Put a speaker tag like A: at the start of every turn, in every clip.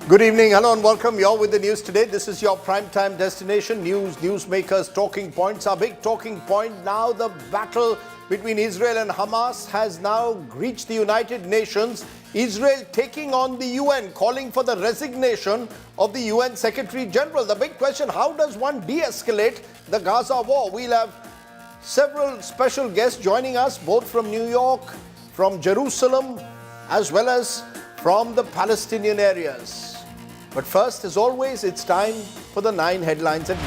A: Good evening, hello and welcome. You're with the news today. This is your primetime destination. Newsmakers, talking points. Our big talking point now, the battle between Israel and Hamas has now reached the United Nations. Israel taking on the UN, calling for the resignation of the UN Secretary General. The big question, how does one de-escalate the Gaza war? We'll have several special guests joining us, both from New York, from Jerusalem, as well as from the Palestinian areas. But first, as always, it's time for the 9 headlines at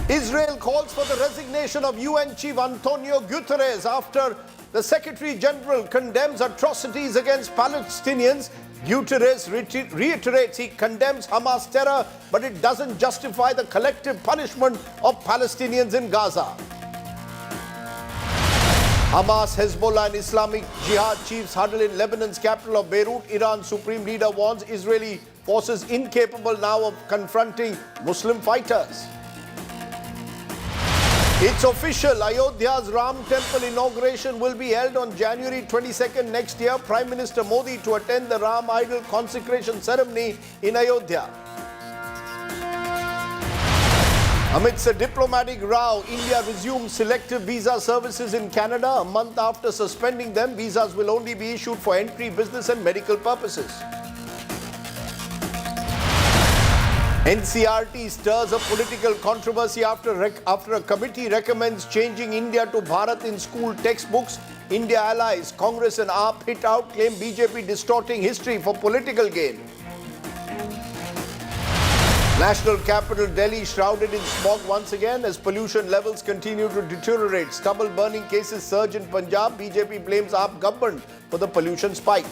A: 9. Israel calls for the resignation of UN Chief Antonio Guterres after the Secretary General condemns atrocities against Palestinians. Guterres reiterates he condemns Hamas terror, but it doesn't justify the collective punishment of Palestinians in Gaza. Hamas, Hezbollah and Islamic Jihad chiefs huddle in Lebanon's capital of Beirut. Iran's supreme leader warns Israeli forces incapable now of confronting Muslim fighters. It's official. Ayodhya's Ram Temple inauguration will be held on January 22nd next year. Prime Minister Modi to attend the Ram idol consecration ceremony in Ayodhya. Amidst a diplomatic row, India resumes selective visa services in Canada. A month after suspending them, visas will only be issued for entry, business and medical purposes. NCRT stirs a political controversy after a committee recommends changing India to Bharat in school textbooks. India allies, Congress and AAP hit out, claim BJP distorting history for political gain. National capital Delhi shrouded in smog once again as pollution levels continue to deteriorate. Stubble burning cases surge in Punjab. BJP blames AAP government for the pollution spike.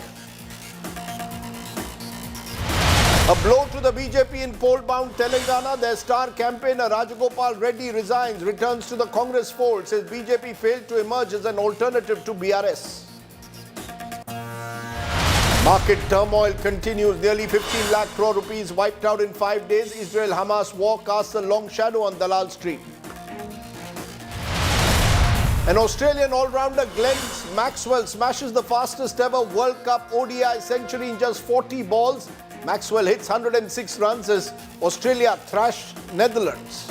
A: A blow to the BJP in poll-bound Telangana. Their star campaigner Rajagopal Reddy resigns, returns to the Congress fold, says BJP failed to emerge as an alternative to BRS. Market turmoil continues. Nearly 15 lakh crore rupees wiped out in 5 days. Israel-Hamas war casts a long shadow on Dalal Street. An Australian all-rounder Glenn Maxwell smashes the fastest ever World Cup ODI century in just 40 balls. Maxwell hits 106 runs as Australia thrashed Netherlands.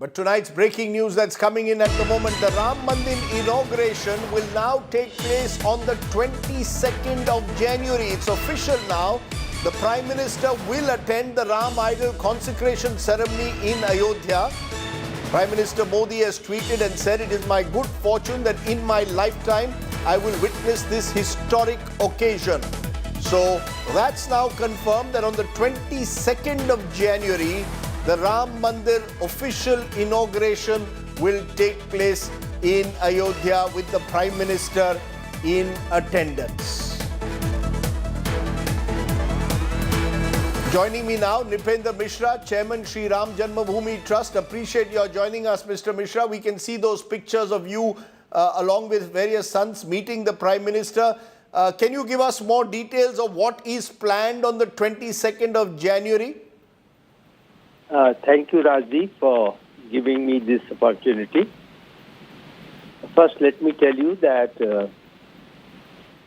A: But tonight's breaking news that's coming in at the moment, the Ram Mandir inauguration will now take place on the 22nd of January. It's official now. The Prime Minister will attend the Ram idol consecration ceremony in Ayodhya. Prime Minister Modi has tweeted and said, "It is my good fortune that in my lifetime I will witness this historic occasion." So that's now confirmed that on the 22nd of January, the Ram Mandir official inauguration will take place in Ayodhya with the Prime Minister in attendance. Joining me now, Nipendra Mishra, Chairman Sri Ram Janmabhoomi Trust. Appreciate your joining us, Mr. Mishra. We can see those pictures of you along with various sons meeting the Prime Minister. Can you give us more details of what is planned on the 22nd of January?
B: Thank you, Rajdeep, for giving me this opportunity. First, let me tell you that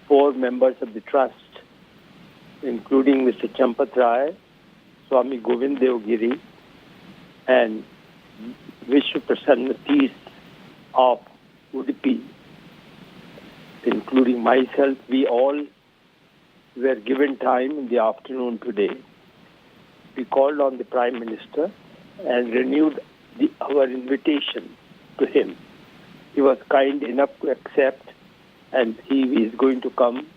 B: 4 members of the trust, including Mr. Champat Rai, Swami Govind Devgiri, and Vishwa Prasanna Tees of Udupi, including myself, we all were given time in the afternoon today. We called on the Prime Minister and renewed our invitation to him. He was kind enough to accept, and he is going to come.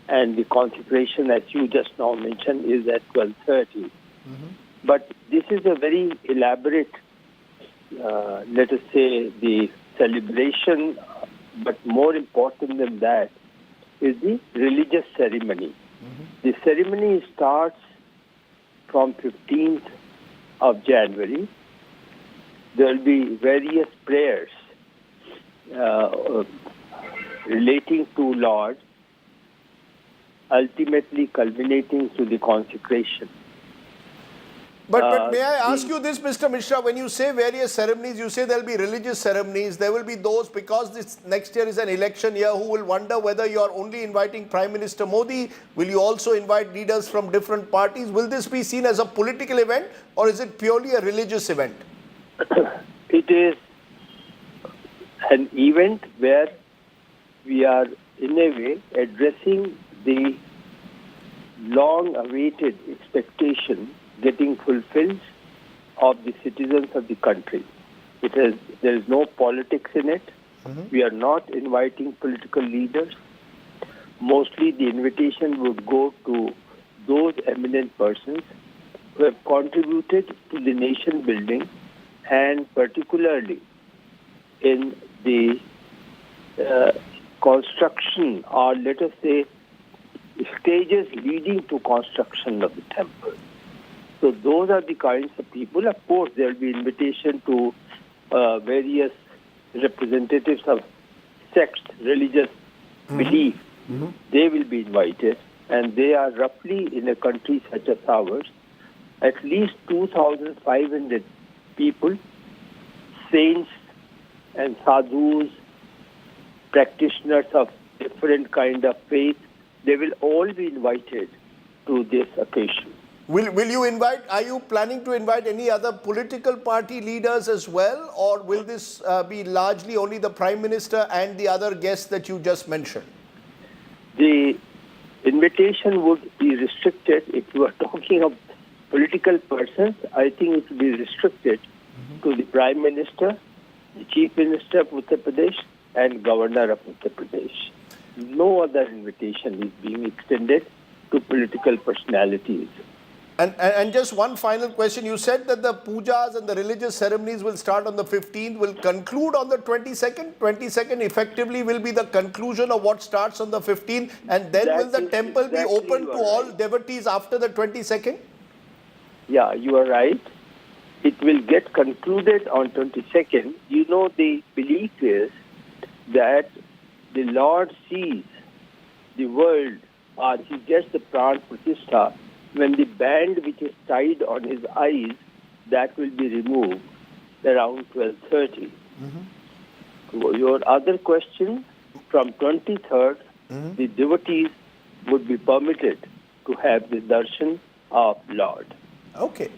B: And the consecration, as you just now mentioned, is at 12:30. But this is a very elaborate, let us say, the celebration, but more important than that is the religious ceremony. The ceremony starts from 15th of January. There will be various prayers relating to Lord, ultimately culminating to the consecration.
A: But may I ask you this, Mr. Mishra, when you say various ceremonies, you say there will be religious ceremonies, there will be those, because this next year is an election year, who will wonder whether you are only inviting Prime Minister Modi, will you also invite leaders from different parties? Will this be seen as a political event or is it purely a religious event?
B: It is an event where we are, in a way, addressing the long-awaited expectation getting fulfilled of the citizens of the country. There is no politics in it. We are not inviting political leaders. Mostly the invitation would go to those eminent persons who have contributed to the nation building, and particularly in the construction, or let us say stages leading to construction of the temple. So those are the kinds of people. Of course, there will be invitation to various representatives of sects, religious belief. They will be invited, and they are roughly, in a country such as ours, at least 2,500 people, saints and sadhus, practitioners of different kind of faith. They will all be invited to this occasion.
A: Will you invite, are you planning to invite any other political party leaders as well, or will this be largely only the Prime Minister and the other guests that you just mentioned?
B: The invitation would be restricted. If you are talking of political persons, I think it would be restricted to the Prime Minister, the Chief Minister of Uttar Pradesh, and Governor of Uttar Pradesh. No other invitation is being extended to political personalities.
A: And just one final question. You said that the pujas and the religious ceremonies will start on the 15th, will conclude on the 22nd. 22nd effectively will be the conclusion of what starts on the 15th, and then will the temple be open to all devotees after the 22nd?
B: Yeah, you are right. It will get concluded on 22nd. You know, the belief is that the Lord sees the world, or he gets the pran pratishtha, when the band which is tied on his eyes, that will be removed around 12:30. Your other question, from 23rd, the devotees would be permitted to have the darshan of Lord.
A: Okay.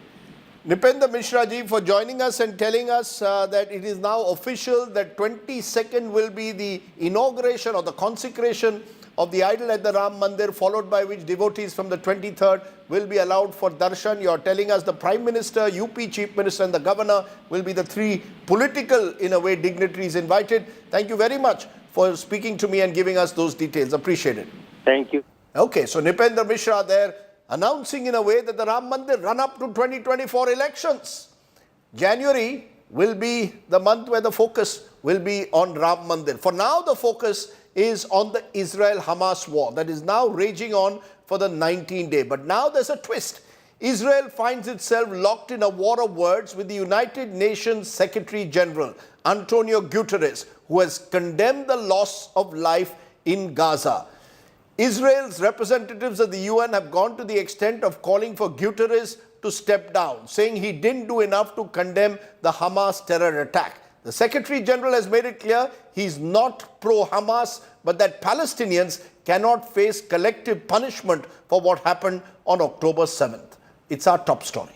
A: Nipendra Mishra ji, for joining us and telling us that it is now official that 22nd will be the inauguration or the consecration of the idol at the Ram Mandir, followed by which devotees from the 23rd will be allowed for darshan. You are telling us the Prime Minister, UP Chief Minister and the Governor will be the three political, in a way, dignitaries invited. Thank you very much for speaking to me and giving us those details. Appreciate it.
B: Thank you.
A: Okay, so Nipendra Mishra there announcing in a way that the Ram Mandir run up to 2024 elections. January will be the month where the focus will be on Ram Mandir. For now, the focus is on the Israel-Hamas war that is now raging on for the 19th day. But now there's a twist. Israel finds itself locked in a war of words with the United Nations Secretary General, Antonio Guterres, who has condemned the loss of life in Gaza. Israel's representatives at the UN have gone to the extent of calling for Guterres to step down, saying he didn't do enough to condemn the Hamas terror attack. The Secretary General has made it clear he's not pro-Hamas, but that Palestinians cannot face collective punishment for what happened on October 7th. It's our top story.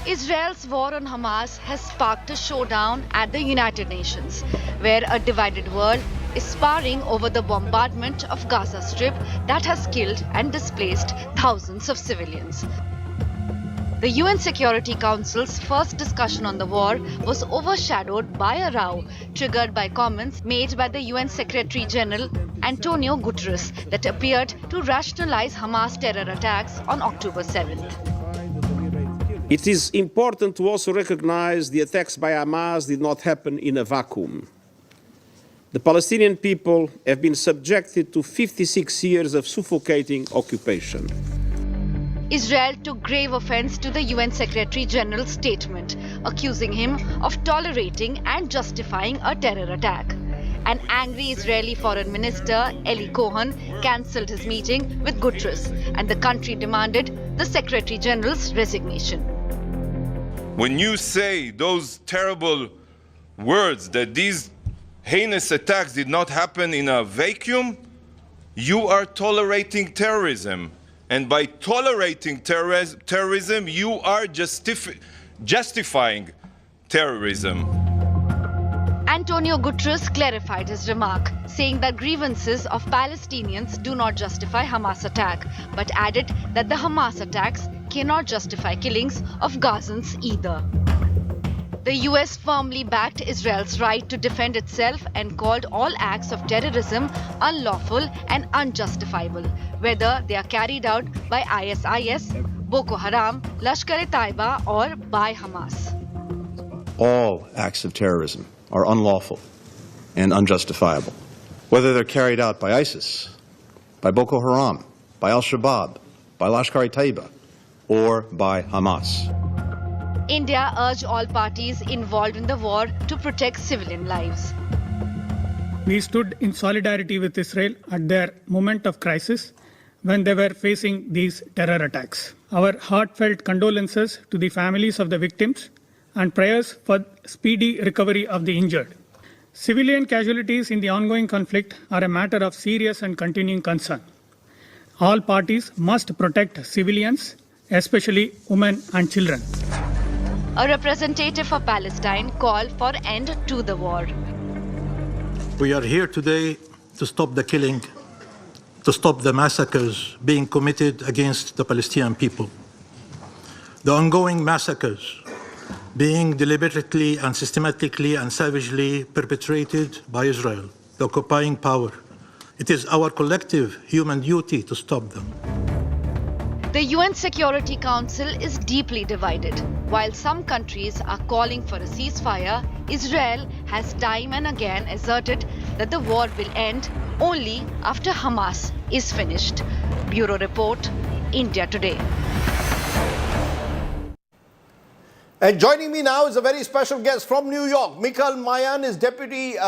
C: Israel's war on Hamas has sparked a showdown at the United Nations, where a divided world is sparring over the bombardment of Gaza Strip that has killed and displaced thousands of civilians. The UN Security Council's first discussion on the war was overshadowed by a row triggered by comments made by the UN Secretary General Antonio Guterres that appeared to rationalize Hamas terror attacks on October 7th.
D: It is important to also recognize the attacks by Hamas did not happen in a vacuum. The Palestinian people have been subjected to 56 years of suffocating occupation.
C: Israel took grave offense to the UN Secretary General's statement, accusing him of tolerating and justifying a terror attack. An angry Israeli Foreign Minister, Eli Cohen, cancelled his meeting with Guterres, and the country demanded the Secretary General's resignation.
E: When you say those terrible words that these heinous attacks did not happen in a vacuum, you are tolerating terrorism. And by tolerating terrorism, you are justifying terrorism.
C: Antonio Guterres clarified his remark, saying that grievances of Palestinians do not justify Hamas attack, but added that the Hamas attacks cannot justify killings of Gazans either. The US firmly backed Israel's right to defend itself and called all acts of terrorism unlawful and unjustifiable, whether they are carried out by ISIS, Boko Haram, Lashkar-e-Taiba, or by Hamas.
F: All acts of terrorism are unlawful and unjustifiable, whether they're carried out by ISIS, by Boko Haram, by Al-Shabaab, by Lashkar-e-Taiba, or by Hamas.
C: India urged all parties involved in the war to protect civilian lives.
G: We stood in solidarity with Israel at their moment of crisis when they were facing these terror attacks. Our heartfelt condolences to the families of the victims and prayers for speedy recovery of the injured. Civilian casualties in the ongoing conflict are a matter of serious and continuing concern. All parties must protect civilians, especially women and children.
C: A representative for Palestine called for an end to the war.
H: We are here today to stop the killing, to stop the massacres being committed against the Palestinian people. The ongoing massacres being deliberately and systematically and savagely perpetrated by Israel, the occupying power. It is our collective human duty to stop them.
C: The UN Security Council is deeply divided. While some countries are calling for a ceasefire, Israel has time and again asserted that the war will end only after Hamas is finished. Bureau Report, India Today.
A: And joining me now is a very special guest from New York. Michal Mayan is Deputy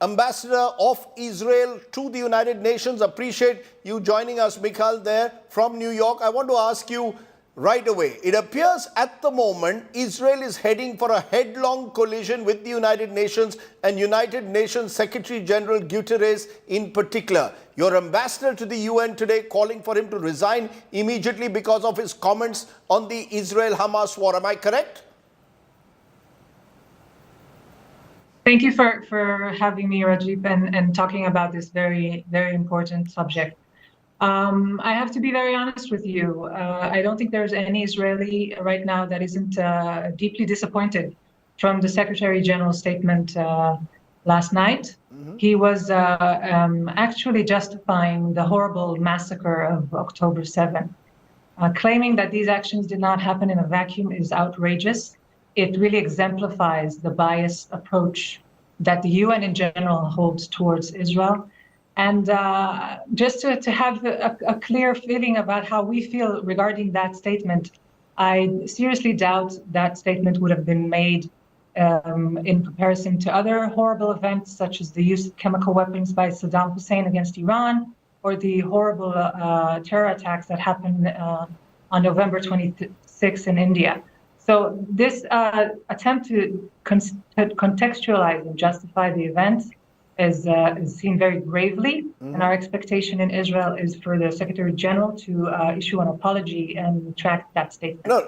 A: Ambassador of Israel to the United Nations. Appreciate you joining us, Michal, there from New York. I want to ask you right away. It appears at the moment Israel is heading for a headlong collision with the United Nations and United Nations Secretary General Guterres in particular. Your ambassador to the UN today calling for him to resign immediately because of his comments on the Israel-Hamas war. Am I correct?
I: Thank you for having me, Rajdeep, and talking about this very, very important subject. I have to be very honest with you. I don't think there's any Israeli right now that isn't deeply disappointed from the Secretary General's statement last night. He was actually justifying the horrible massacre of October 7. Claiming that these actions did not happen in a vacuum is outrageous. It really exemplifies the biased approach that the UN in general holds towards Israel. And just to have a clear feeling about how we feel regarding that statement, I seriously doubt that statement would have been made in comparison to other horrible events, such as the use of chemical weapons by Saddam Hussein against Iran, or the horrible terror attacks that happened on November 26 in India. So this attempt to contextualize and justify the events is seen very gravely, and our expectation in Israel is for the Secretary General to issue an apology and retract that statement.
A: No,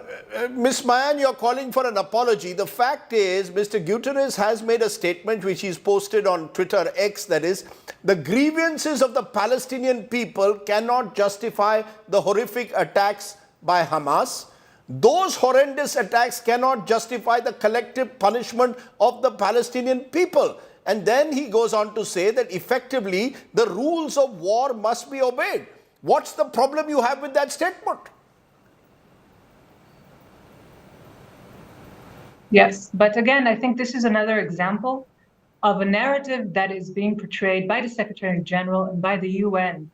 A: Ms. Mayan, you're calling for an apology. The fact is, Mr. Guterres has made a statement which he's posted on Twitter X, that is, the grievances of the Palestinian people cannot justify the horrific attacks by Hamas. Those horrendous attacks cannot justify the collective punishment of the Palestinian people. And then he goes on to say that effectively the rules of war must be obeyed. What's the problem you have with that statement?
I: Yes, but again, I think this is another example of a narrative that is being portrayed by the Secretary General and by the UN.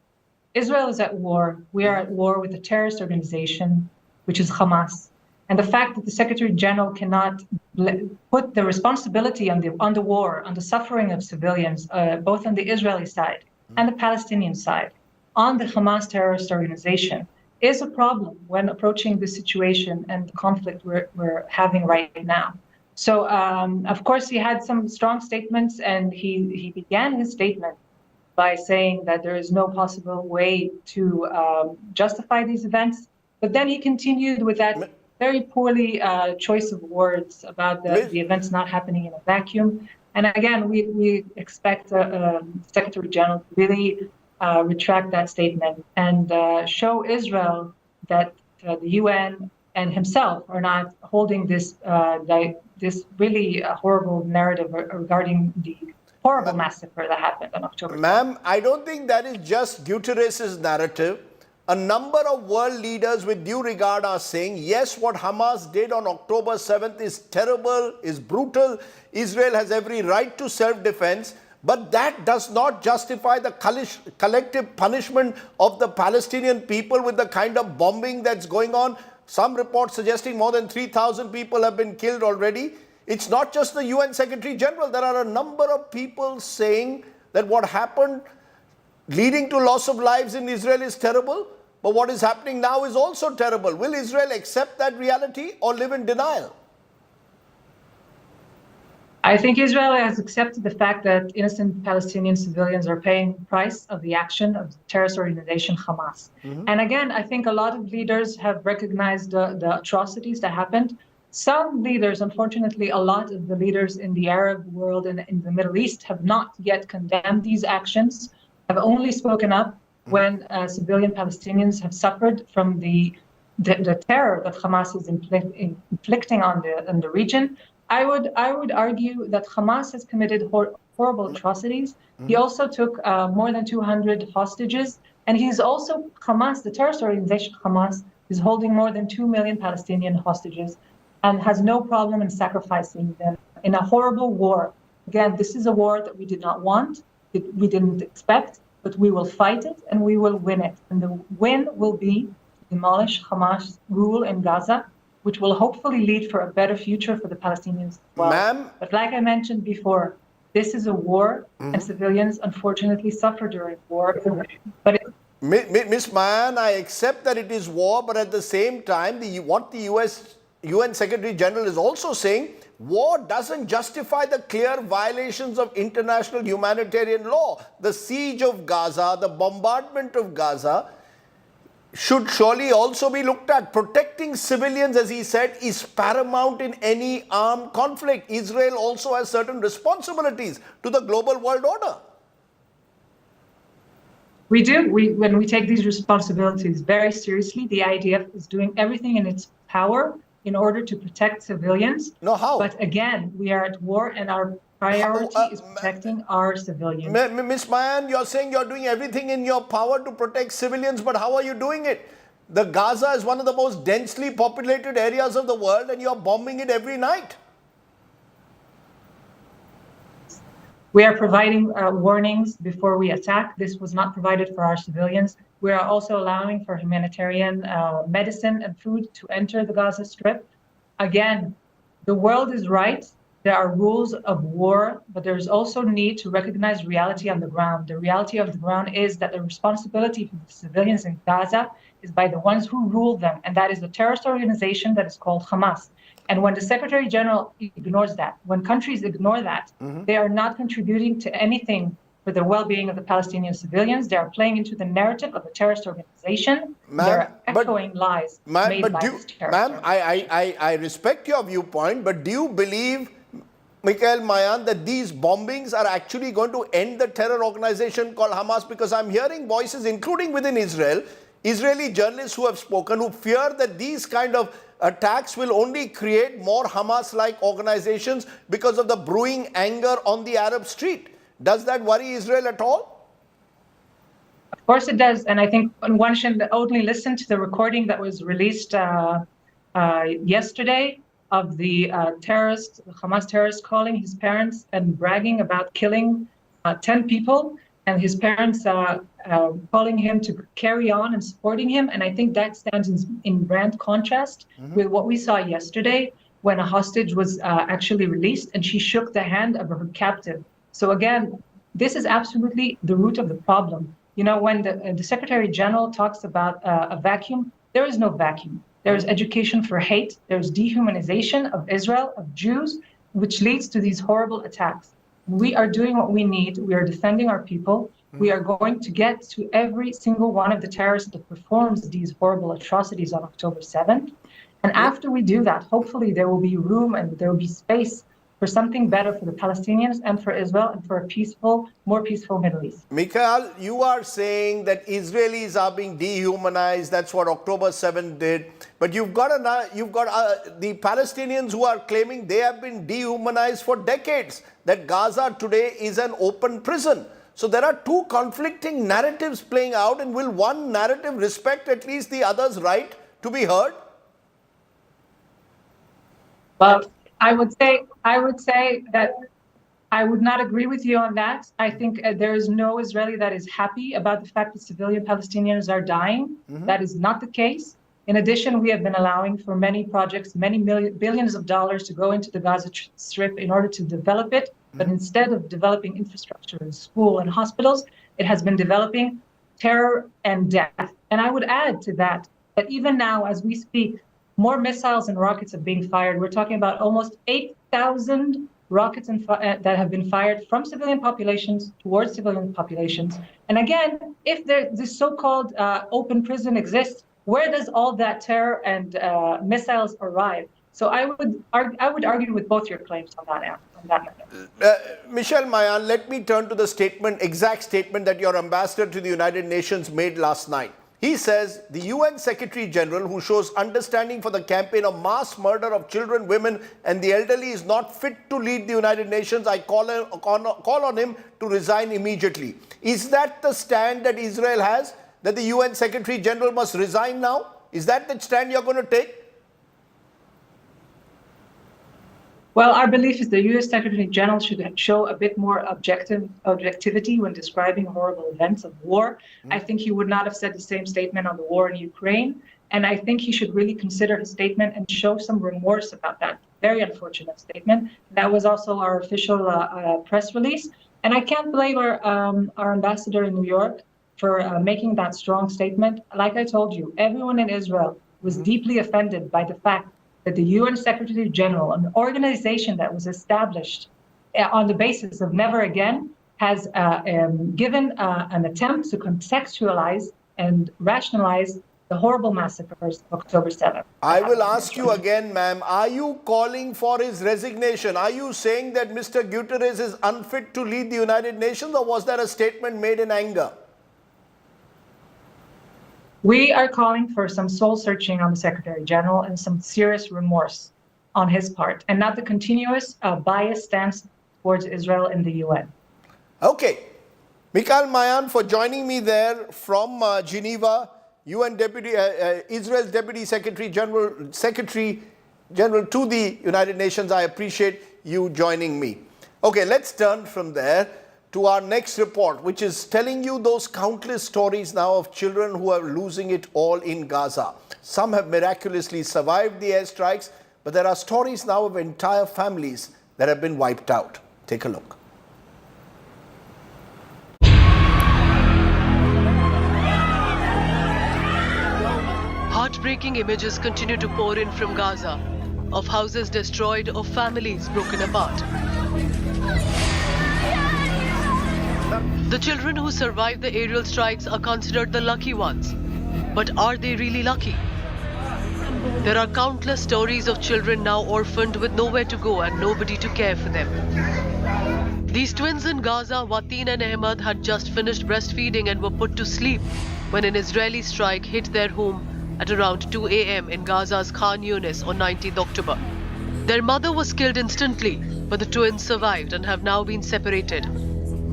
I: Israel is at war. We are at war with a terrorist organization, which is Hamas. And the fact that the Secretary General cannot put the responsibility on the war, on the suffering of civilians, both on the Israeli side and the Palestinian side, on the Hamas terrorist organization, is a problem when approaching the situation and the conflict we're having right now. So, of course, he had some strong statements, and he began his statement by saying that there is no possible way to justify these events. But then he continued with that very poorly choice of words about the events not happening in a vacuum. And again, we expect Secretary General to really retract that statement and show Israel that the UN and himself are not holding this really horrible narrative regarding the horrible massacre that happened on October 7th.
A: Ma'am, I don't think that is just Guterres' narrative. A number of world leaders, with due regard, are saying, yes, what Hamas did on October 7th is terrible, is brutal. Israel has every right to self-defense. But that does not justify the collective punishment of the Palestinian people with the kind of bombing that's going on. Some reports suggesting more than 3,000 people have been killed already. It's not just the UN Secretary General. There are a number of people saying that what happened leading to loss of lives in Israel is terrible. But what is happening now is also terrible. Will Israel accept that reality or live in denial?
I: I think Israel has accepted the fact that innocent Palestinian civilians are paying the price of the action of the terrorist organization Hamas. And again, I think a lot of leaders have recognized the atrocities that happened. Some leaders, unfortunately, a lot of the leaders in the Arab world and in the Middle East have not yet condemned these actions, have only spoken up when civilian Palestinians have suffered from the terror that Hamas is inflicting on the region. I would argue that Hamas has committed horrible atrocities. He also took more than 200 hostages, and he's also Hamas, the terrorist organization Hamas, is holding more than 2 million Palestinian hostages and has no problem in sacrificing them in a horrible war. Again, this is a war that we did not want, we didn't expect, but we will fight it and we will win it. And the win will be to demolish Hamas rule in Gaza, which will hopefully lead for a better future for the Palestinians as well.
A: Ma'am?
I: But like I mentioned before, this is a war, and civilians unfortunately suffer during war. But
A: Ms. Mayan, I accept that it is war, but at the same time, what the UN Secretary General is also saying, war doesn't justify the clear violations of international humanitarian law. The siege of Gaza, the bombardment of Gaza, should surely also be looked at. Protecting civilians, as he said, is paramount in any armed conflict. Israel also has certain responsibilities to the global world order.
I: We do. When we take these responsibilities very seriously, the IDF is doing everything in its power in order to protect civilians.
A: No, how?
I: But again, we are at war, and our priority is protecting our civilians.
A: Ms. Mayan, you're saying you're doing everything in your power to protect civilians, but how are you doing it? The Gaza is one of the most densely populated areas of the world, and you're bombing it every night.
I: We are providing warnings before we attack. This was not provided for our civilians. We are also allowing for humanitarian medicine and food to enter the Gaza Strip. Again, the world is right. There are rules of war, but there's also need to recognize reality on the ground. The reality of the ground is that the responsibility for the civilians in Gaza is by the ones who rule them, and that is the terrorist organization that is called Hamas. And when the Secretary General ignores that, when countries ignore that, they are not contributing to anything for the well-being of the Palestinian civilians. They are playing into the narrative of a terrorist organization. They're echoing lies made by this terrorist organization.
A: I respect your viewpoint, but do you believe, Mikhail Mayan, that these bombings are actually going to end the terror organization called Hamas? Because I'm hearing voices, including within Israel, Israeli journalists who have spoken, who fear that these kind of attacks will only create more Hamas-like organizations because of the brewing anger on the Arab street. Does that worry Israel at all?
I: Of course it does. And I think one should only listen to the recording that was released yesterday of the Hamas terrorist calling his parents and bragging about killing 10 people. and his parents calling him to carry on and supporting him. And I think that stands in grand contrast with what we saw yesterday when a hostage was actually released and she shook the hand of her captive. So again, this is absolutely the root of the problem. You know, when the Secretary General talks about a vacuum, there is no vacuum. There's education for hate. There's dehumanization of Israel, of Jews, which leads to these horrible attacks. We are doing what we need. We are defending our people. We are going to get to every single one of the terrorists that performs these horrible atrocities on October 7th. And after we do that, hopefully there will be room and there will be space for something better for the Palestinians and for Israel and for a peaceful, more peaceful Middle East.
A: Mikhail, you are saying that Israelis are being dehumanized. That's what October 7th did. But you've got the Palestinians who are claiming they have been dehumanized for decades, that Gaza today is an open prison. So there are two conflicting narratives playing out, and will one narrative respect at least the other's right to be heard?
I: Well, I would say that I would not agree with you on that. I think there is no Israeli that is happy about the fact that civilian Palestinians are dying. That is not the case. In addition, we have been allowing for many projects, billions of dollars to go into the Gaza Strip in order to develop it. But instead of developing infrastructure and school and hospitals, it has been developing terror and death. And I would add to that even now, as we speak, more missiles and rockets are being fired. We're talking about almost 8,000 rockets that have been fired from civilian populations towards civilian populations. And again, if this so-called open prison exists, where does all that terror and missiles arrive? So I would argue with both your claims on that matter.
A: Michel Mayan, let me turn to the exact statement that your ambassador to the United Nations made last night. He says the UN Secretary General, who shows understanding for the campaign of mass murder of children, women and the elderly, is not fit to lead the United Nations. I call on him to resign immediately. Is that the stand that Israel has, that the UN Secretary General must resign now? Is that the stand you're going to take?
I: Well, our belief is the U.S. Secretary General should show a bit more objectivity when describing horrible events of war. I think he would not have said the same statement on the war in Ukraine. And I think he should really consider his statement and show some remorse about that very unfortunate statement. That was also our official press release. And I can't blame our ambassador in New York for making that strong statement. Like I told you, everyone in Israel was deeply offended by the fact that the UN Secretary General, an organization that was established on the basis of never again, has given an attempt to contextualize and rationalize the horrible massacres of October 7th.
A: I will ask you again, ma'am, are you calling for his resignation? Are you saying that Mr. Guterres is unfit to lead the United Nations, or was that a statement made in anger?
I: We are calling for some soul searching on the Secretary General and some serious remorse on his part, and not the continuous biased stance towards Israel and the UN.
A: Okay. Mikhail Mayan, for joining me there from Geneva, Israel's Deputy Secretary General to the United Nations. I appreciate you joining me. Okay, let's turn from there to our next report, which is telling you those countless stories now of children who are losing it all in Gaza. Some have miraculously survived the airstrikes, but there are stories now of entire families that have been wiped out. Take a look.
J: Heartbreaking images continue to pour in from Gaza, of houses destroyed, of families broken apart. The children who survived the aerial strikes are considered the lucky ones. But are they really lucky? There are countless stories of children now orphaned with nowhere to go and nobody to care for them. These twins in Gaza, Wateen and Ahmed, had just finished breastfeeding and were put to sleep when an Israeli strike hit their home at around 2 a.m. in Gaza's Khan Yunis on 19th October. Their mother was killed instantly, but the twins survived and have now been separated.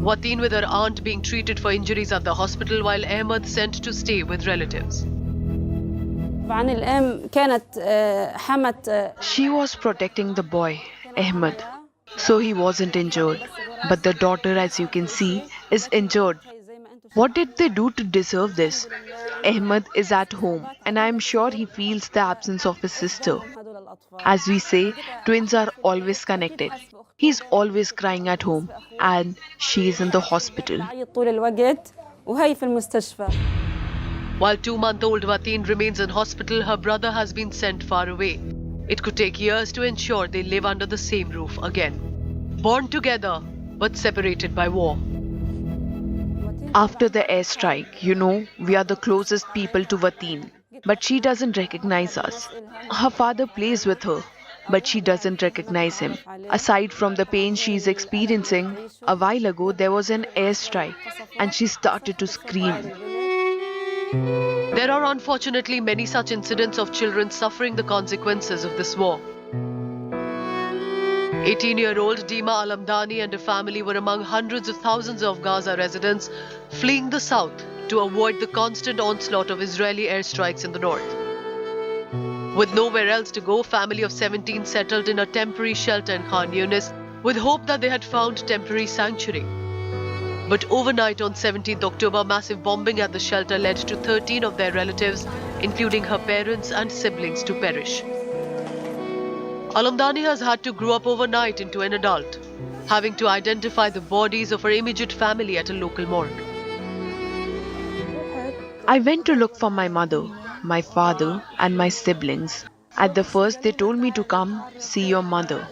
J: Wateen with her aunt being treated for injuries at the hospital, while Ahmed sent to stay with relatives.
K: She was protecting the boy, Ahmed, so he wasn't injured. But the daughter, as you can see, is injured. What did they do to deserve this? Ahmed is at home and I am sure he feels the absence of his sister. As we say, twins are always connected. He's always crying at home and she is in the hospital.
J: While 2-month-old Wateen remains in hospital, her brother has been sent far away. It could take years to ensure they live under the same roof again. Born together, but separated by war.
K: After the airstrike, we are the closest people to Wateen. But she doesn't recognize us. Her father plays with her, but she doesn't recognize him. Aside from the pain she is experiencing, a while ago there was an airstrike and she started to scream.
J: There are unfortunately many such incidents of children suffering the consequences of this war. 18-year-old Dima Alamdani and her family were among hundreds of thousands of Gaza residents fleeing the south to avoid the constant onslaught of Israeli airstrikes in the north. With nowhere else to go, family of 17 settled in a temporary shelter in Khan Yunis with hope that they had found temporary sanctuary. But overnight on 17th October, massive bombing at the shelter led to 13 of their relatives, including her parents and siblings, to perish. Alamdani has had to grow up overnight into an adult, having to identify the bodies of her immediate family at a local morgue.
K: I went to look for my mother, my father and my siblings. At the first they told me to come see your mother.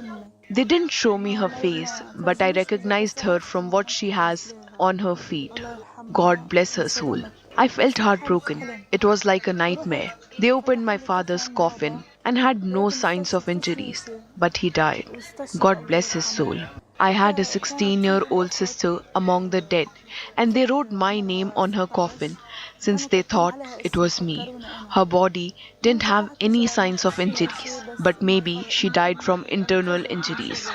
K: They didn't show me her face, but I recognized her from what she has on her feet. God bless her soul. I felt heartbroken. It was like a nightmare. They opened my father's coffin and had no signs of injuries, but he died. God bless his soul. I had a 16-year-old sister among the dead, and they wrote my name on her coffin since they thought it was me. Her body didn't have any signs of injuries, but maybe she died from internal injuries.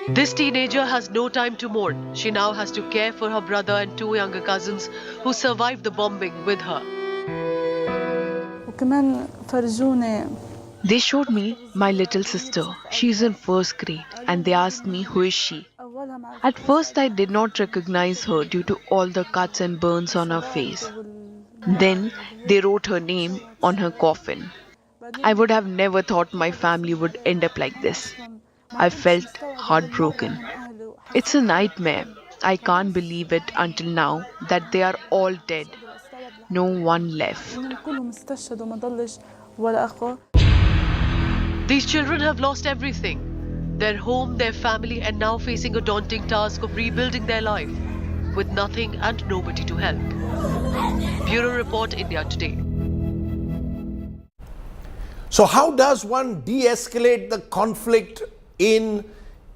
J: This teenager has no time to mourn. She now has to care for her brother and 2 younger cousins who survived the bombing with her.
K: They showed me my little sister. She's in first grade and they asked me who is she. At first I did not recognize her due to all the cuts and burns on her face. Then they wrote her name on her coffin. I would have never thought my family would end up like this. I felt heartbroken. It's a nightmare. I can't believe it until now that they are all dead. No one left.
J: These children have lost everything. Their home, their family, and now facing a daunting task of rebuilding their life with nothing and nobody to help. Bureau Report, India Today.
A: So how does one de-escalate the conflict in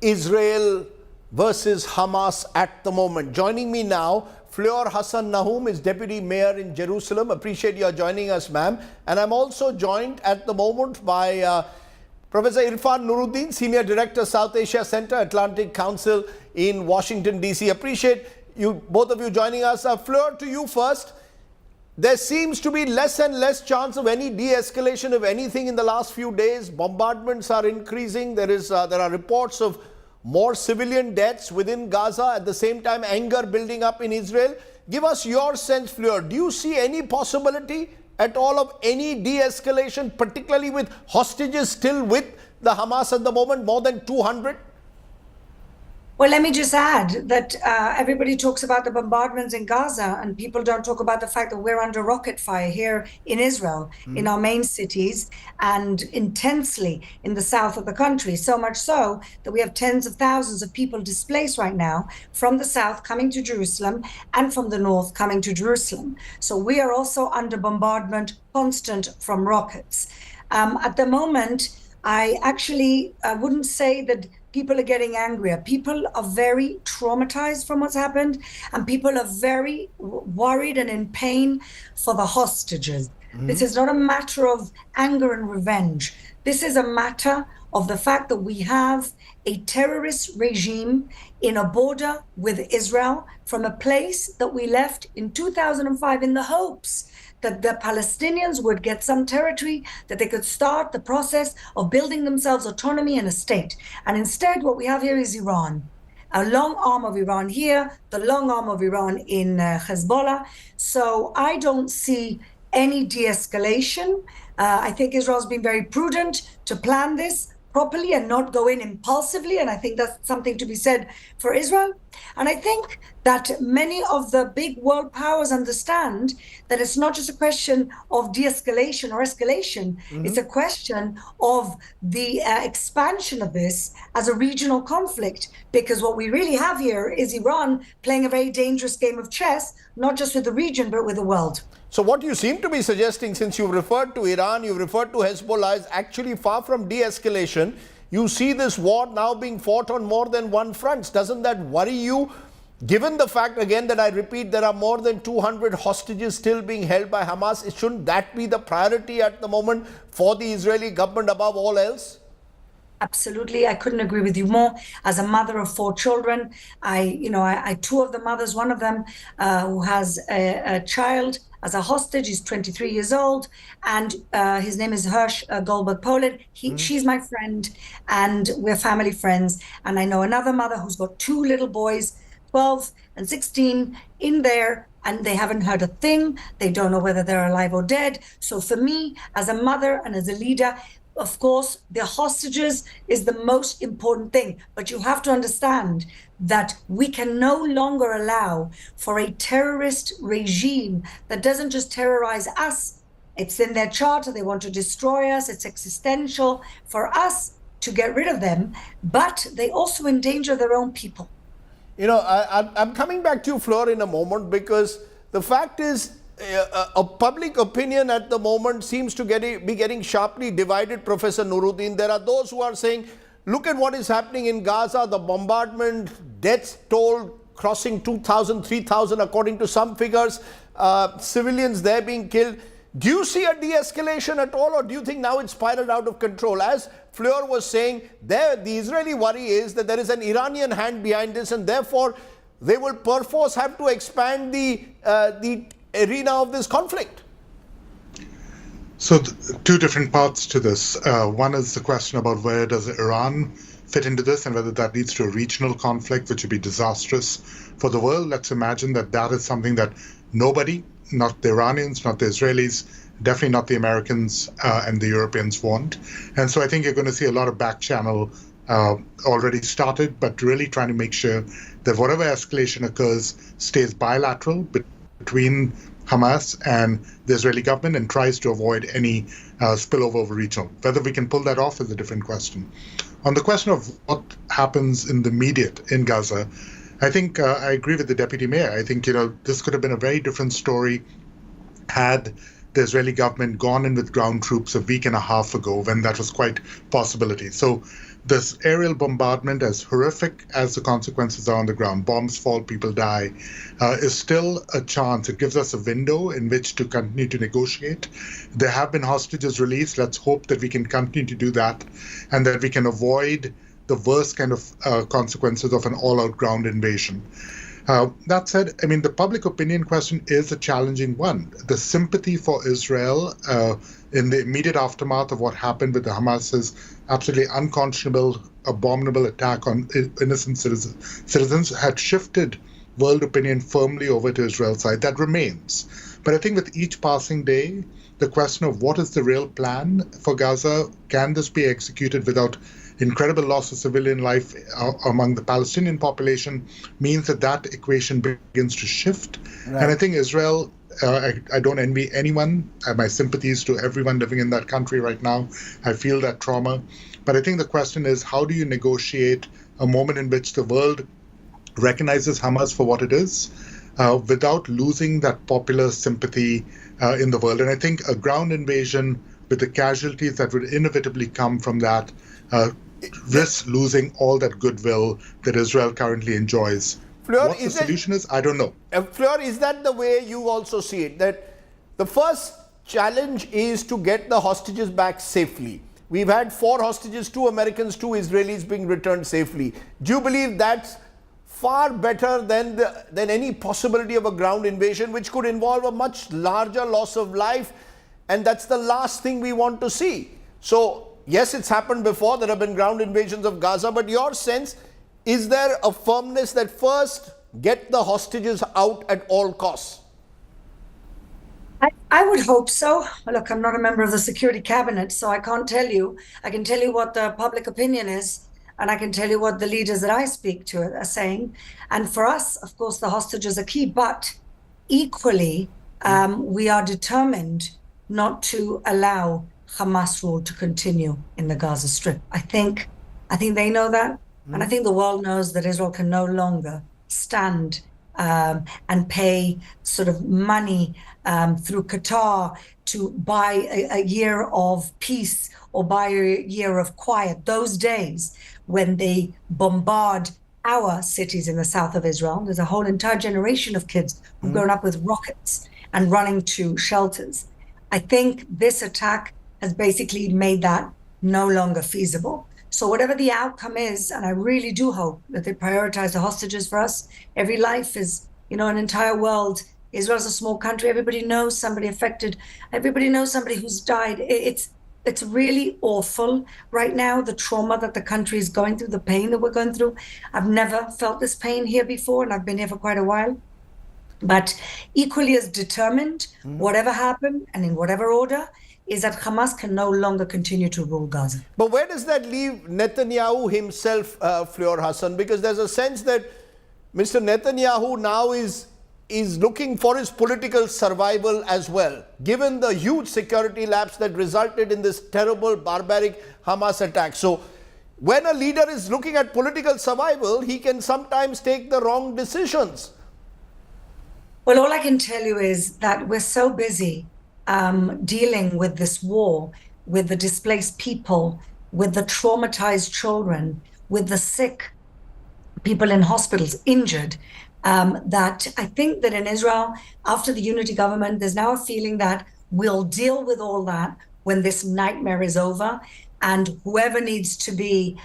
A: Israel versus Hamas at the moment? Joining me now, Fleur Hassan Nahum is Deputy Mayor in Jerusalem. Appreciate your joining us, ma'am. And I'm also joined at the moment by Professor Irfan Nuruddin, Senior Director, South Asia Center, Atlantic Council in Washington, D.C. Appreciate you, both of you joining us. Fleur, to you first. There seems to be less and less chance of any de-escalation of anything in the last few days. Bombardments are increasing. There are reports of more civilian deaths within Gaza. At the same time, anger building up in Israel. Give us your sense, Fleur. Do you see any possibility at all of any de-escalation, particularly with hostages still with the Hamas at the moment, more than 200?
L: Well, let me just add that everybody talks about the bombardments in Gaza, and people don't talk about the fact that we're under rocket fire here in Israel, in our main cities, and intensely in the south of the country. So much so that we have tens of thousands of people displaced right now from the south coming to Jerusalem and from the north coming to Jerusalem. So we are also under bombardment constant from rockets. At the moment, I actually wouldn't say that people are getting angrier. People are very traumatized from what's happened, and people are very worried and in pain for the hostages. This is not a matter of anger and revenge. This is a matter of the fact that we have a terrorist regime in a border with Israel from a place that we left in 2005 in the hopes that the Palestinians would get some territory, that they could start the process of building themselves autonomy and a state. And instead, what we have here is Iran. a long arm of Iran here, the long arm of Iran in Hezbollah. So I don't see any de-escalation. I think Israel's been very prudent to plan this properly and not go in impulsively. And I think that's something to be said for Israel. And I think that many of the big world powers understand that it's not just a question of de-escalation or escalation. It's a question of the expansion of this as a regional conflict, because what we really have here is Iran playing a very dangerous game of chess, not just with the region, but with the world.
A: So what you seem to be suggesting, since you've referred to Iran, you've referred to Hezbollah, is actually far from de-escalation. You see this war now being fought on more than one front. Doesn't that worry you, given the fact, again, that I repeat, there are more than 200 hostages still being held by Hamas? Shouldn't that be the priority at the moment for the Israeli government above all else?
L: Absolutely. I couldn't agree with you more. As a mother of 4 children, I two of the mothers, one of them who has a child as a hostage. He's 23 years old, and his name is Hirsch Goldberg Poland. She's my friend, and we're family friends. And I know another mother who's got 2 little boys, 12 and 16, in there, and they haven't heard a thing. They don't know whether they're alive or dead. So for me, as a mother and as a leader, of course, the hostages is the most important thing. But you have to understand that we can no longer allow for a terrorist regime that doesn't just terrorize us. It's in their charter. They want to destroy us. It's existential for us to get rid of them. But they also endanger their own people.
A: You know, I'm coming back to you, Fleur, in a moment, because the fact is, a public opinion at the moment seems to be getting sharply divided, Professor Nuruddin. There are those who are saying, look at what is happening in Gaza, the bombardment, deaths toll crossing 2,000, 3,000 according to some figures, civilians there being killed. Do you see a de-escalation at all, or do you think now it's spiraled out of control? As Fleur was saying, the Israeli worry is that there is an Iranian hand behind this, and therefore they will perforce have to expand the arena of this conflict.
M: So 2 different parts to this. One is the question about where does Iran fit into this and whether that leads to a regional conflict, which would be disastrous for the world. Let's imagine that that is something that nobody, not the Iranians, not the Israelis, definitely not the Americans and the Europeans want. And so I think you're going to see a lot of back channel already started, but really trying to make sure that whatever escalation occurs stays bilateral between Hamas and the Israeli government and tries to avoid any spillover over regional. Whether we can pull that off is a different question. On the question of what happens in the immediate in Gaza, I think I agree with the deputy mayor. I think, this could have been a very different story had the Israeli government gone in with ground troops a week and a half ago, when that was quite possibility. So this aerial bombardment, as horrific as the consequences are on the ground, bombs fall, people die, is still a chance. It gives us a window in which to continue to negotiate. There have been hostages released. Let's hope that we can continue to do that and that we can avoid the worst kind of consequences of an all-out ground invasion. That said, I mean, the public opinion question is a challenging one. The sympathy for Israel in the immediate aftermath of what happened with the Hamas's absolutely unconscionable, abominable attack on innocent citizens had shifted world opinion firmly over to Israel's side. That remains. But I think with each passing day, the question of what is the real plan for Gaza, can this be executed without incredible loss of civilian life among the Palestinian population, means that equation begins to shift. Right. And I think Israel, I don't envy anyone. I have my sympathies to everyone living in that country right now. I feel that trauma. But I think the question is, how do you negotiate a moment in which the world recognizes Hamas for what it is, without losing that popular sympathy in the world? And I think a ground invasion with the casualties that would inevitably come from that risks losing all that goodwill that Israel currently enjoys.
A: Fleur,
M: what the solution is, I don't know.
A: Fleur, is that the way you also see it? That the first challenge is to get the hostages back safely. We've had 4 hostages, 2 Americans, 2 Israelis being returned safely. Do you believe that's far better than any possibility of a ground invasion, which could involve a much larger loss of life? And that's the last thing we want to see. So, yes, it's happened before. There have been ground invasions of Gaza. But your sense, is there a firmness that first get the hostages out at all costs?
L: I would hope so. Look, I'm not a member of the Security Cabinet, so I can't tell you. I can tell you what the public opinion is, and I can tell you what the leaders that I speak to are saying. And for us, of course, the hostages are key, but equally, we are determined not to allow Hamas rule to continue in the Gaza Strip. I think they know that, and I think the world knows that Israel can no longer stand and pay sort of money through Qatar to buy a year of peace or buy a year of quiet. Those days when they bombard our cities in the south of Israel, there's a whole entire generation of kids who've grown up with rockets and running to shelters. I think this attack has basically made that no longer feasible. So whatever the outcome is, and I really do hope that they prioritize the hostages for us. Every life is, an entire world. Israel's a small country. Everybody knows somebody affected. Everybody knows somebody who's died. It's really awful right now, the trauma that the country is going through, the pain that we're going through. I've never felt this pain here before, and I've been here for quite a while. But equally as determined, whatever happened and in whatever order, is that Hamas can no longer continue to rule Gaza.
A: But where does that leave Netanyahu himself, Fleur Hassan? Because there's a sense that Mr. Netanyahu now is looking for his political survival as well, given the huge security lapse that resulted in this terrible, barbaric Hamas attack. So when a leader is looking at political survival, he can sometimes take the wrong decisions.
L: Well, all I can tell you is that we're so busy dealing with this war, with the displaced people, with the traumatized children, with the sick people in hospitals, injured, that I think that in Israel, after the unity government, there's now a feeling that we'll deal with all that when this nightmare is over. And whoever needs to be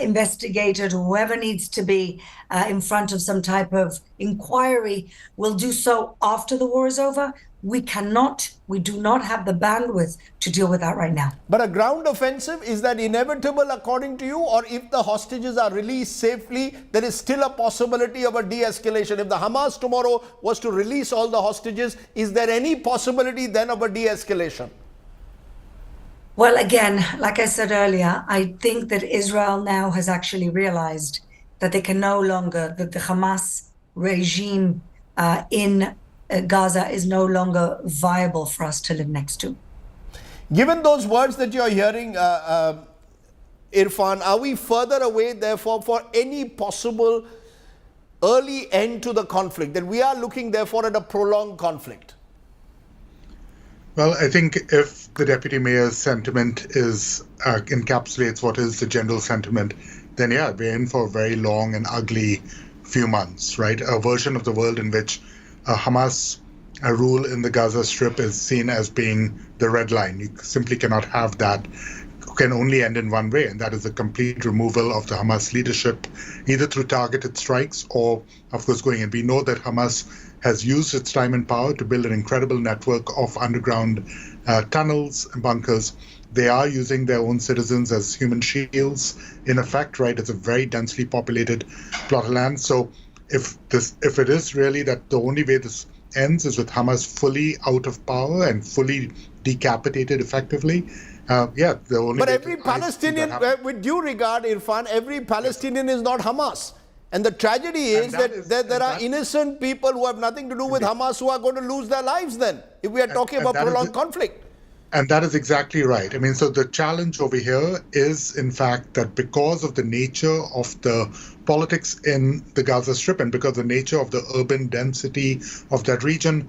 L: investigated, whoever needs to be in front of some type of inquiry will do so after the war is over. We do not have the bandwidth to deal with that right now.
A: But a ground offensive, is that inevitable according to you? Or if the hostages are released safely, there is still a possibility of a de-escalation? If the Hamas tomorrow was to release all the hostages, is there any possibility then of a de-escalation?
L: Well, again, like I said earlier, I think that Israel now has actually realized that they can no longer, that the Hamas regime in Gaza is no longer viable for us to live next to.
A: Given those words that you're hearing, Irfan, are we further away, therefore, for any possible early end to the conflict? That we are looking, therefore, at a prolonged conflict?
M: Well, I think if the deputy mayor's sentiment encapsulates what is the general sentiment, then yeah, we're in for a very long and ugly few months, right? A version of the world in which Hamas rule in the Gaza Strip is seen as being the red line. You simply cannot have that. Can only end in one way, and that is the complete removal of the Hamas leadership, either through targeted strikes or, of course, going in. We know that Hamas has used its time and power to build an incredible network of underground tunnels and bunkers. They are using their own citizens as human shields, in effect, right? It's a very densely populated plot of land. So if it is really that the only way this ends is with Hamas fully out of power and fully decapitated effectively, the only.
A: But every Palestinian, with due regard, Irfan, every Palestinian is not Hamas. And the tragedy is that there are innocent people who have nothing to do with Hamas who are going to lose their lives then, if we are talking about prolonged conflict.
M: And that is exactly right. I mean, so the challenge over here is, in fact, that because of the nature of the politics in the Gaza Strip and because of the nature of the urban density of that region,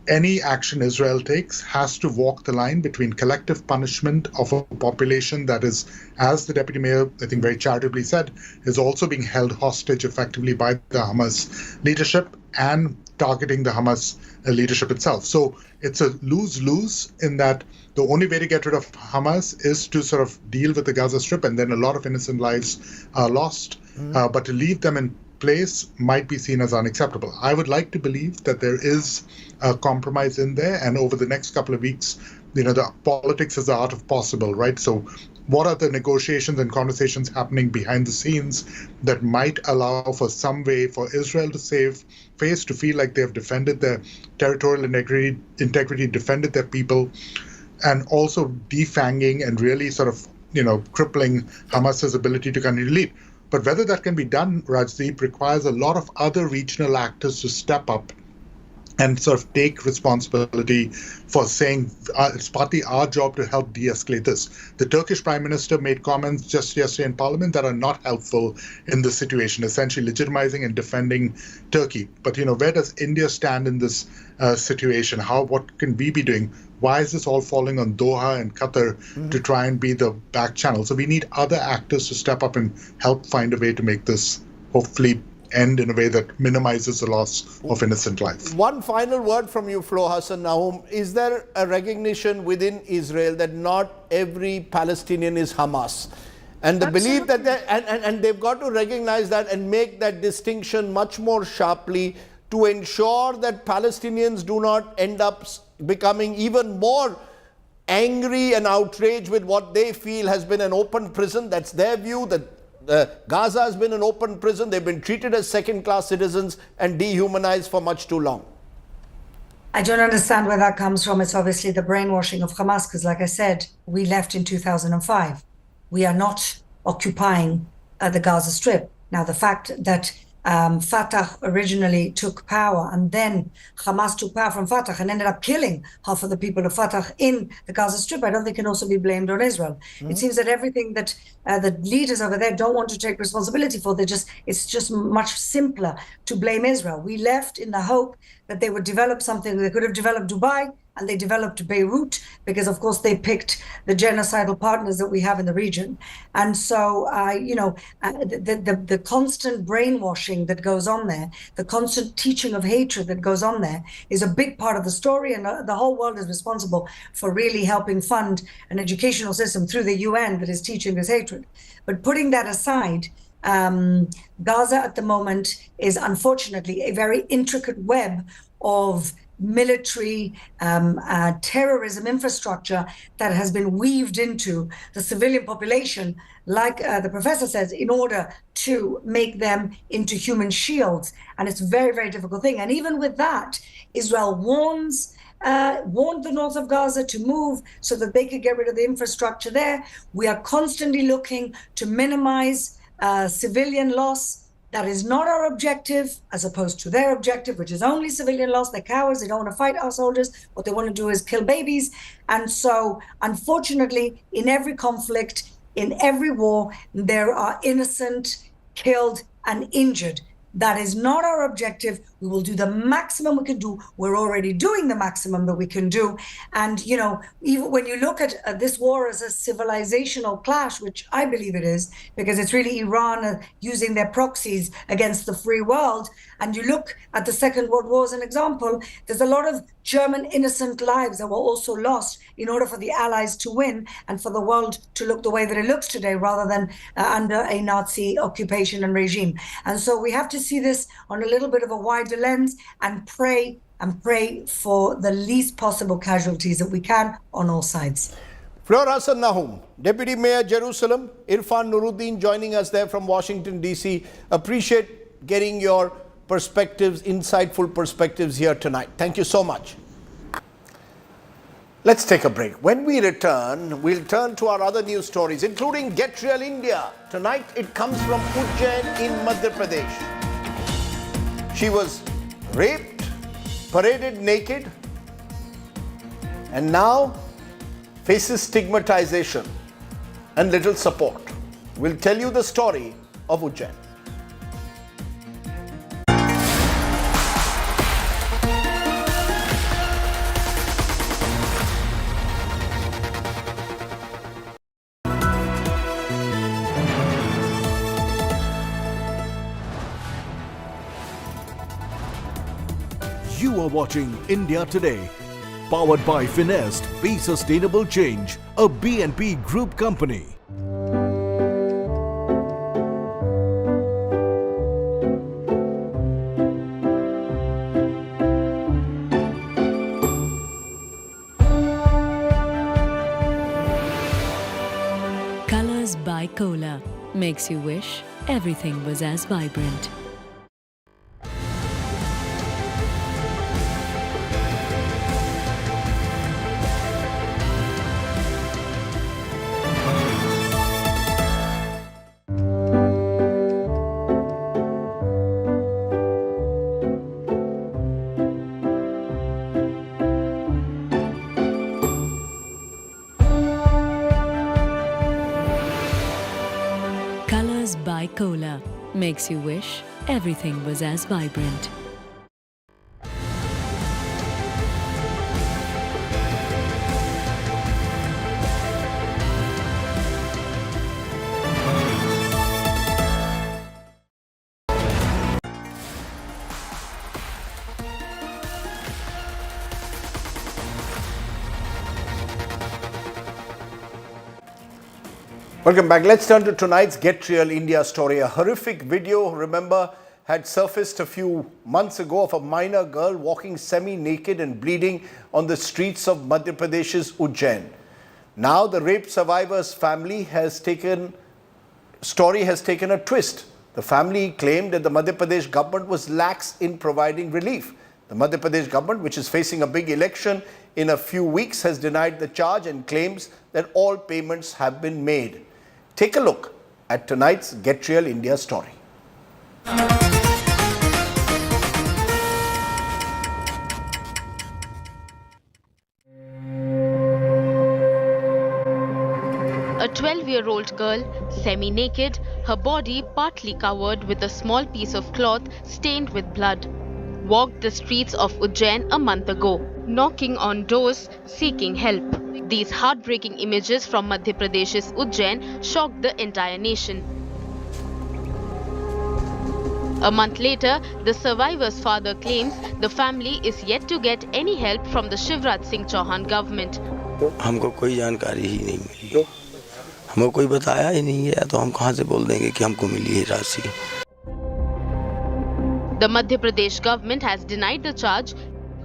M: any action Israel takes has to walk the line between collective punishment of a population that is, as the deputy mayor, I think very charitably said, is also being held hostage effectively by the Hamas leadership and targeting the Hamas leadership itself. So it's a lose-lose in that the only way to get rid of Hamas is to sort of deal with the Gaza Strip, and then a lot of innocent lives are lost. But to leave them in place might be seen as unacceptable. I would like to believe that there is a compromise in there, and over the next couple of weeks, the politics is the art of possible, right? So what are the negotiations and conversations happening behind the scenes that might allow for some way for Israel to save face, to feel like they've defended their territorial integrity, defended their people, and also defanging and really sort of, crippling Hamas's ability to continue to lead. But whether that can be done, Rajdeep, requires a lot of other regional actors to step up and sort of take responsibility for saying it's partly our job to help de-escalate this. The Turkish Prime Minister made comments just yesterday in Parliament that are not helpful in this situation, essentially legitimizing and defending Turkey. But, where does India stand in this situation? What can we be doing? Why is this all falling on Doha and Qatar to try and be the back channel? So we need other actors to step up and help find a way to make this hopefully end in a way that minimizes the loss of innocent life.
A: One final word from you, Flo Hassan Nahum. Is there a recognition within Israel that not every Palestinian is Hamas? And the belief that and they've got to recognize that and make that distinction much more sharply to ensure that Palestinians do not end up becoming even more angry and outraged with what they feel has been an open prison. That's their view, that Gaza has been an open prison. They've been treated as second-class citizens and dehumanized for much too long.
L: I don't understand where that comes from. It's obviously the brainwashing of Hamas, because like I said, we left in 2005. We are not occupying the Gaza Strip. Now, the fact that Fatah originally took power and then Hamas took power from Fatah and ended up killing half of the people of Fatah in the Gaza Strip, I don't think can also be blamed on Israel. It seems that everything that the leaders over there don't want to take responsibility for, it's just much simpler to blame Israel. We left in the hope that they would develop something. They could have developed Dubai, and they developed Beirut because, of course, they picked the genocidal partners that we have in the region. And so, the constant brainwashing that goes on there, the constant teaching of hatred that goes on there is a big part of the story. And the whole world is responsible for really helping fund an educational system through the UN that is teaching this hatred. But putting that aside, Gaza at the moment is unfortunately a very intricate web of military terrorism infrastructure that has been weaved into the civilian population, like the professor says, in order to make them into human shields. And it's a very, very difficult thing. And even with that, Israel warned the north of Gaza to move so that they could get rid of the infrastructure there. We are constantly looking to minimize civilian loss. That is not our objective, as opposed to their objective, which is only civilian loss. They're cowards. They don't want to fight our soldiers. What they want to do is kill babies. And so, unfortunately, in every conflict, in every war, there are innocent, killed, and injured. That is not our objective. We will do the maximum we can do. We're already doing the maximum that we can do. And, even when you look at this war as a civilizational clash, which I believe it is, because it's really Iran using their proxies against the free world, and you look at the Second World War as an example, there's a lot of German innocent lives that were also lost in order for the Allies to win and for the world to look the way that it looks today, rather than under a Nazi occupation and regime. And so we have to see this on a little bit of a wider lens and pray for the least possible casualties that we can on all sides.
A: Flo Hassan Nahum, Deputy Mayor Jerusalem, Irfan Nuruddin joining us there from Washington, D.C. Appreciate getting your perspectives, insightful perspectives here tonight. Thank you so much. Let's take a break. When we return, we'll turn to our other news stories, including Get Real India. Tonight, it comes from Ujjain in Madhya Pradesh. She was raped, paraded naked, and now faces stigmatization and little support. We'll tell you the story of Ujjain.
N: You are watching India Today, powered by Finest Be Sustainable Change, a BNP Group company.
O: Cola makes you wish everything was as vibrant. Colors by Cola makes you wish everything was as vibrant.
A: Welcome back. Let's turn to tonight's Get Real India story. A horrific video, remember, had surfaced a few months ago of a minor girl walking semi-naked and bleeding on the streets of Madhya Pradesh's Ujjain. Now the rape survivor's family story has taken a twist. The family claimed that the Madhya Pradesh government was lax in providing relief. The Madhya Pradesh government, which is facing a big election in a few weeks, has denied the charge and claims that all payments have been made. Take a look at tonight's Get Real India story.
K: A 12-year-old girl, semi-naked, her body partly covered with a small piece of cloth stained with blood, walked the streets of Ujjain a month ago, knocking on doors, seeking help. These heartbreaking images from Madhya Pradesh's Ujjain shocked the entire nation. A month later, the survivor's father claims the family is yet to get any help from the Shivraj Singh Chauhan government.
P: हमको कोई जानकारी ही नहीं मिली, हमको कोई बताया ही नहीं है, तो हम कहां से बोल देंगे कि हमको मिली है राशि.
K: The Madhya Pradesh government has denied the charge.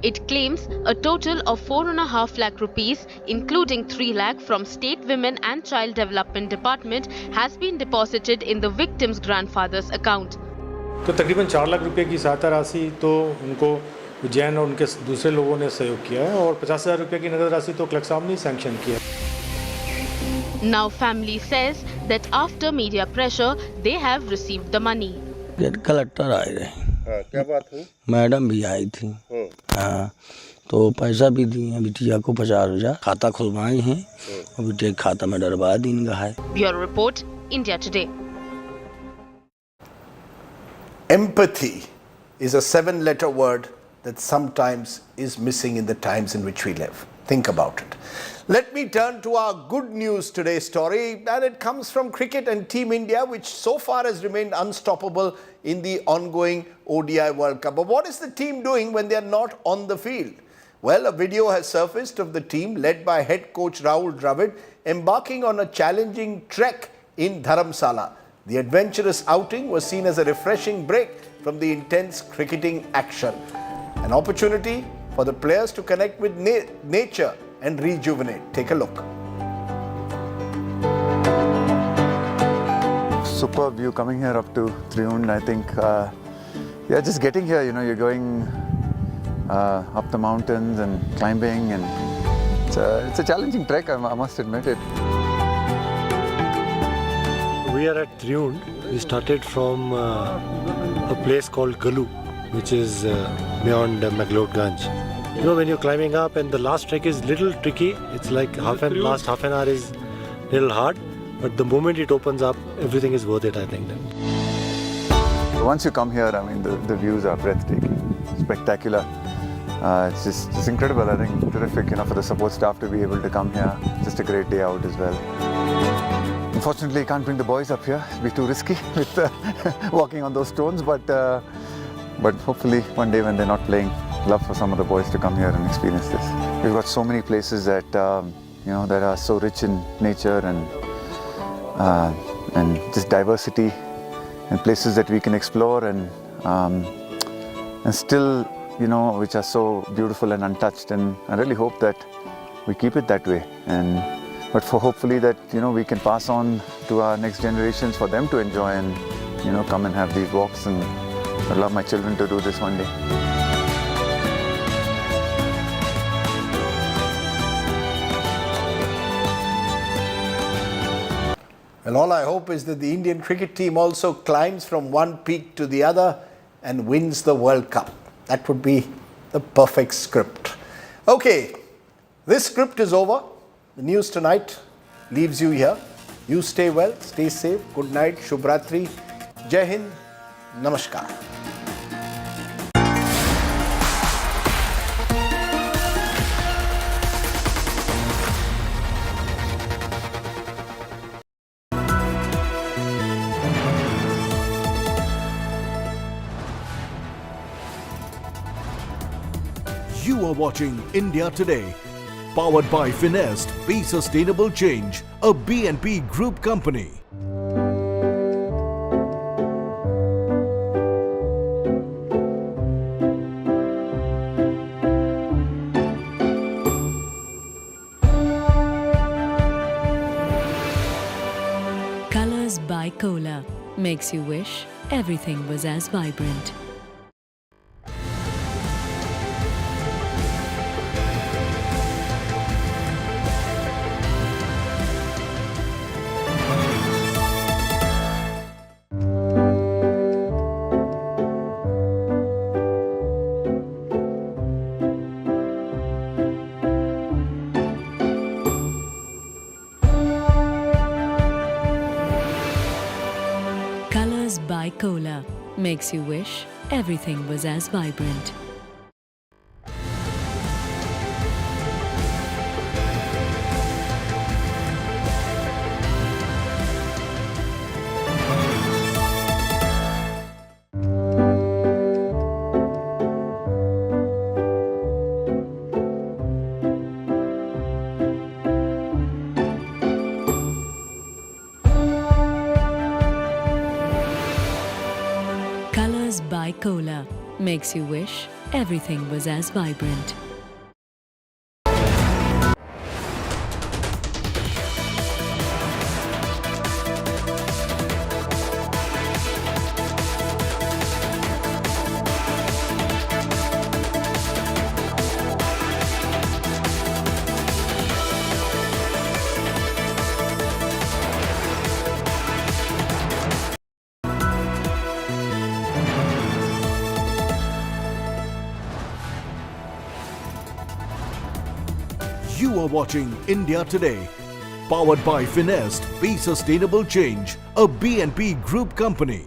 K: It claims a total of 4.5 lakh rupees, including 3 lakh from State Women and Child Development Department, has been deposited in the victim's grandfather's account.
Q: तो तकरीबन 4 लाख रुपए की सहायता राशि तो उनको उज्जैन और उनके दूसरे लोगों ने सहयोग किया है और 50,000 रुपए की नगद राशि तो क्लर्क साहब ने सैंक्शन किया.
K: Now family says that after media pressure, they have received the money.
P: Collector आए रहे.
R: क्या बात हुई?
P: मैडम भी आई थी. हाँ, तो पैसा भी दिए हैं बिटिया को 50,000, खाता खुलवाए हैं और बिटिया के खाता में डरवा देंगे है.
K: Bureau Report, India Today.
A: Empathy is a 7-letter word that sometimes is missing in the times in which we live. Think about it. Let me turn to our good news today story, and it comes from cricket and Team India, which so far has remained unstoppable in the ongoing ODI World Cup. But what is the team doing when they are not on the field? Well, a video has surfaced of the team led by head coach Rahul Dravid embarking on a challenging trek in Dharamsala. The adventurous outing was seen as a refreshing break from the intense cricketing action. An opportunity for the players to connect with nature and rejuvenate. Take a look.
R: Superb view coming here up to Triund. I think, yeah, just getting here, you know, you're going up the mountains and climbing, and it's a challenging trek, I must admit it.
Q: We are at Triund. We started from a place called Galu, which is beyond Maglodganj. You know, when you're climbing up and the last trek is little tricky, it's like last half an hour is little hard, but the moment it opens up, everything is worth it, I think.
R: Once you come here, I mean, the views are breathtaking, spectacular. It's incredible, I think, terrific, you know, for the support staff to be able to come here. Just a great day out as well. Unfortunately, you can't bring the boys up here. It'd be too risky with walking on those stones, but hopefully one day when they're not playing, love for some of the boys to come here and experience this. We've got so many places that you know, that are so rich in nature and just diversity, and places that we can explore and still, you know, which are so beautiful and untouched. And I really hope that we keep it that way. But for hopefully that, you know, we can pass on to our next generations for them to enjoy and, come and have these walks. And I'd love my children to do this one day.
A: And all I hope is that the Indian cricket team also climbs from one peak to the other and wins the World Cup. That would be the perfect script. Okay, this script is over. The news tonight leaves you here. You stay well, stay safe. Good night, Shubhratri, Jai Hind, Namaskar.
N: You are watching India Today, powered by Finest, Be Sustainable Change, a B&P Group company.
O: Colors by Cola makes you wish everything was as vibrant. Colors by Cola makes you wish everything was as vibrant. Colors by Cola makes you wish everything was as vibrant.
N: You are watching India Today, powered by Finest, Be Sustainable Change, a B&P Group company.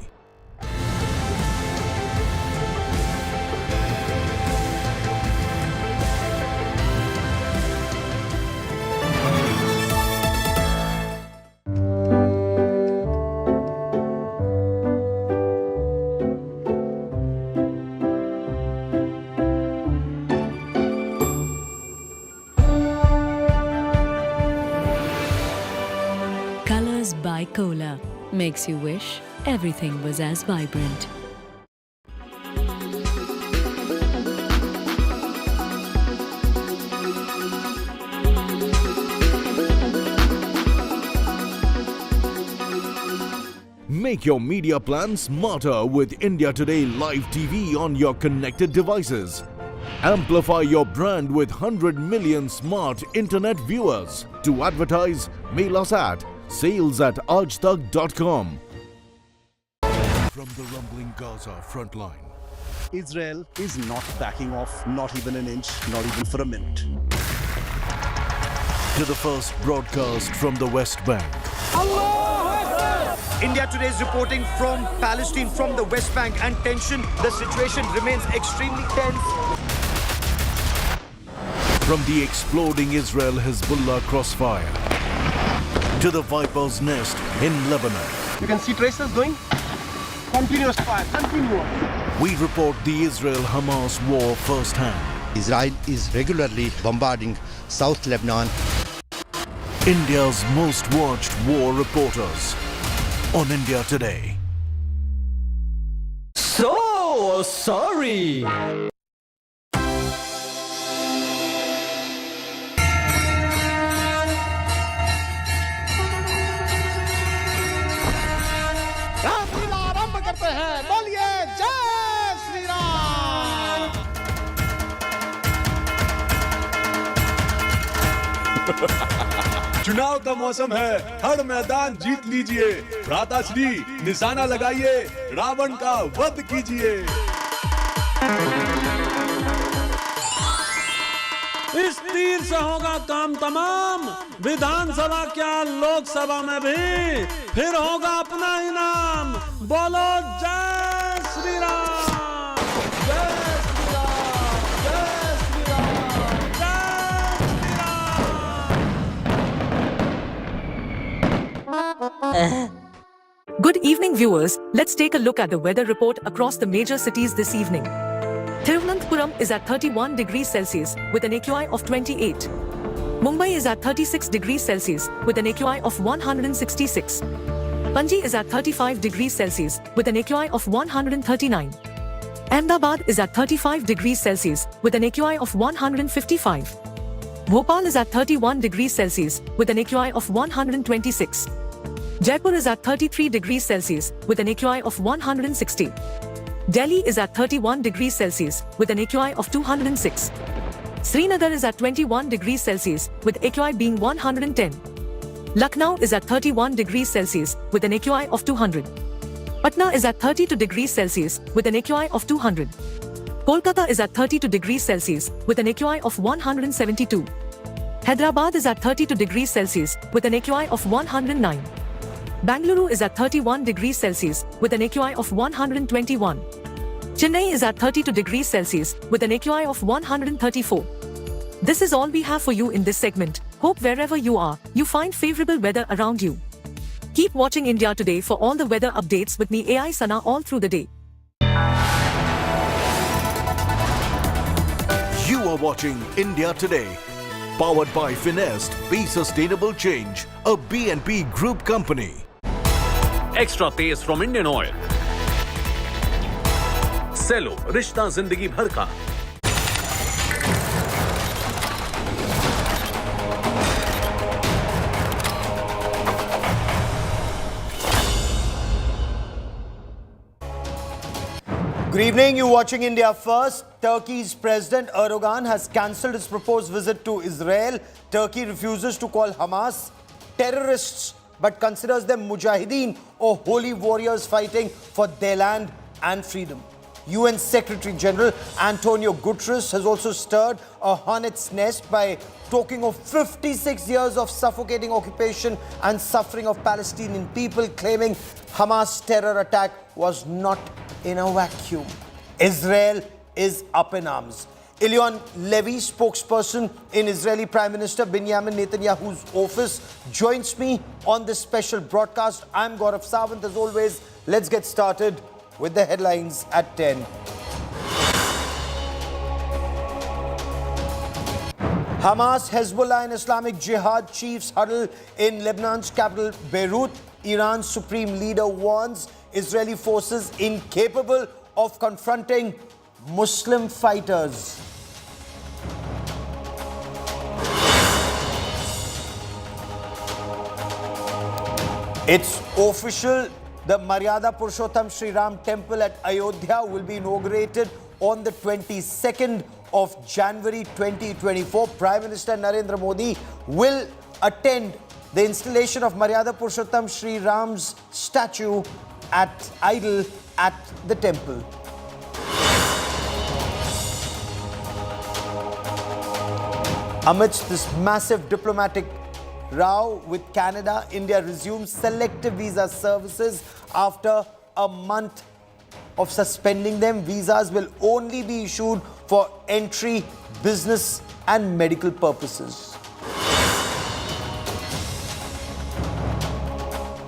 N: Colors by Cola makes you wish everything was as vibrant. Make your media plan smarter with India Today Live TV on your connected devices. Amplify your brand with 100 million smart internet viewers. To advertise, mail us at sales@aajtak.com. From the rumbling Gaza frontline,
S: Israel is not backing off, not even an inch, not even for a minute.
N: to the first broadcast from the West Bank.
T: India Today is reporting from Palestine, from the West Bank, and the situation remains extremely tense.
N: From the exploding Israel-Hezbollah crossfire to the Viper's nest in Lebanon.
T: You can see tracers going. Continuous fire, continuous.
N: We report the Israel-Hamas war firsthand.
U: Israel is regularly bombarding South Lebanon.
N: India's most watched war reporters on India Today.
V: So sorry.
B: चुनाव का मौसम है, हर मैदान जीत लीजिए। भ्राताश्री निशाना लगाइए, रावण का वध कीजिए।
D: इस तीर से होगा काम तमाम, विधानसभा क्या लोकसभा में भी फिर होगा अपना इनाम। बोलो जय श्री राम, जय श्री राम, जय श्री राम, जय Shri Ram.
W: Good evening, viewers. Let's take a look at the weather report across the major cities this evening. Thiruvananthapuram is at 31 degrees Celsius with an AQI of 28. Mumbai is at 36 degrees Celsius with an AQI of 166. Panji is at 35 degrees Celsius with an AQI of 139. Ahmedabad is at 35 degrees Celsius with an AQI of 155. Bhopal is at 31 degrees Celsius with an AQI of 126. Jaipur is at 33 degrees Celsius with an AQI of 160. Delhi is at 31 degrees Celsius with an AQI of 206. Srinagar is at 21 degrees Celsius with AQI being 110. Lucknow is at 31 degrees Celsius with an AQI of 200. Patna is at 32 degrees Celsius with an AQI of 200. Kolkata is at 32 degrees Celsius with an AQI of 172. Hyderabad is at 32 degrees Celsius with an AQI of 109. Bangalore is at 31 degrees Celsius with an AQI of 121. Chennai is at 32 degrees Celsius with an AQI of 134. This is all we have for you in this segment. Hope wherever you are, you find favorable weather around you. Keep watching India Today for all the weather updates with me AI Sana all through the day.
N: You are watching India Today. Powered by Finest, Be Sustainable Change, a BNP Group company.
X: Extra taste from Indian Oil. Cello, रिश्ता जिंदगी भर का.
A: Good evening, you're watching India First. Turkey's President Erdogan has cancelled his proposed visit to Israel. Turkey refuses to call Hamas terrorists but considers them mujahideen or holy warriors fighting for their land and freedom. UN Secretary General Antonio Guterres has also stirred a hornet's nest by talking of 56 years of suffocating occupation and suffering of Palestinian people, claiming Hamas terror attack was not in a vacuum. Israel is up in arms. Elion Levy, spokesperson in Israeli Prime Minister Benjamin Netanyahu's office, joins me on this special broadcast. I'm Gaurav Sawant. As always, let's get started with the headlines at 10. Hamas, Hezbollah and Islamic Jihad chiefs huddle in Lebanon's capital Beirut. Iran's supreme leader warns Israeli forces incapable of confronting Muslim fighters. It's official. The Maryada Purushottam Sri Ram temple at Ayodhya will be inaugurated on the 22nd of January 2024. Prime Minister Narendra Modi will attend the installation of Maryada Purushottam Sri Ram's statue idol at the temple. Amidst this massive diplomatic row with Canada, India resumes selective visa services after a month of suspending them. Visas will only be issued for entry, business and medical purposes.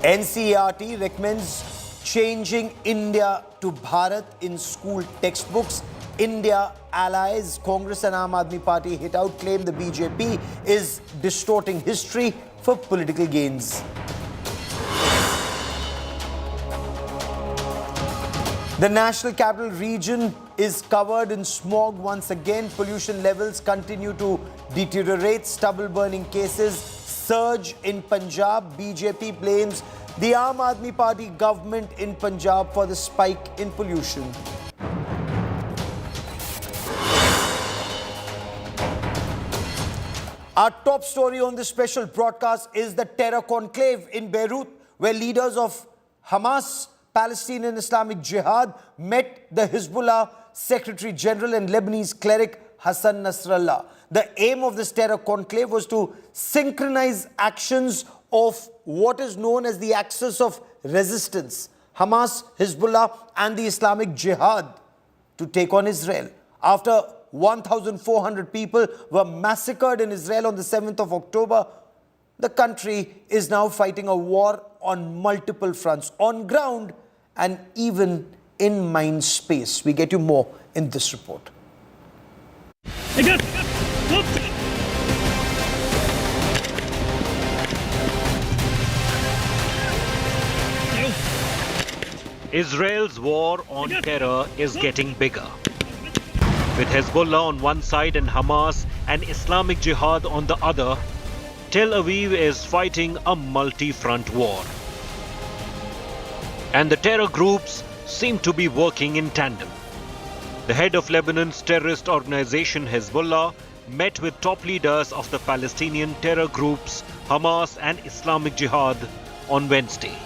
A: NCERT recommends changing India to Bharat in school textbooks. India allies, Congress and Aam Aadmi Party hit out, claim the BJP is distorting history for political gains. The National Capital Region is covered in smog once again. Pollution levels continue to deteriorate. Stubble burning cases surge in Punjab. BJP blames the Aam Aadmi Party government in Punjab for the spike in pollution.
E: Our top story on this special broadcast is the terror conclave in Beirut, where leaders of Hamas, Palestinian Islamic Jihad, met the Hezbollah Secretary General and Lebanese cleric Hassan Nasrallah. The aim of this terror conclave was to synchronize actions of what is known as the axis of resistance, Hamas, Hezbollah and the Islamic Jihad, to take on Israel. After 1,400 people were massacred in Israel on the 7th of October, the country is now fighting a war on multiple fronts, on ground and even in mind space. We get you more in this report.
F: Israel's war on terror is getting bigger. With Hezbollah on one side and Hamas and Islamic Jihad on the other, Tel Aviv is fighting a multi-front war. And the terror groups seem to be working in tandem. The head of Lebanon's terrorist organization Hezbollah met with top leaders of the Palestinian terror groups Hamas and Islamic Jihad on Wednesday.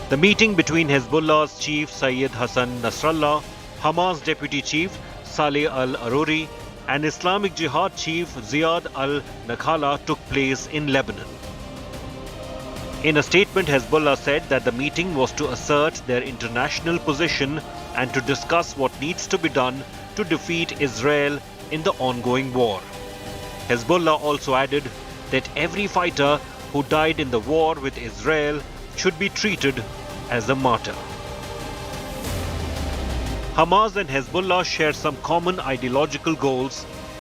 F: The meeting between Hezbollah's chief Sayyid Hassan Nasrallah, Hamas deputy chief Saleh al-Aruri and Islamic Jihad chief Ziad al-Nakhala took place in Lebanon. In a statement, Hezbollah said that the meeting was to assert their international position and to discuss what needs to be done to defeat Israel in the ongoing war. Hezbollah also added that every fighter who died in the war with Israel should be treated as a martyr. Hamas and Hezbollah share some common ideological goals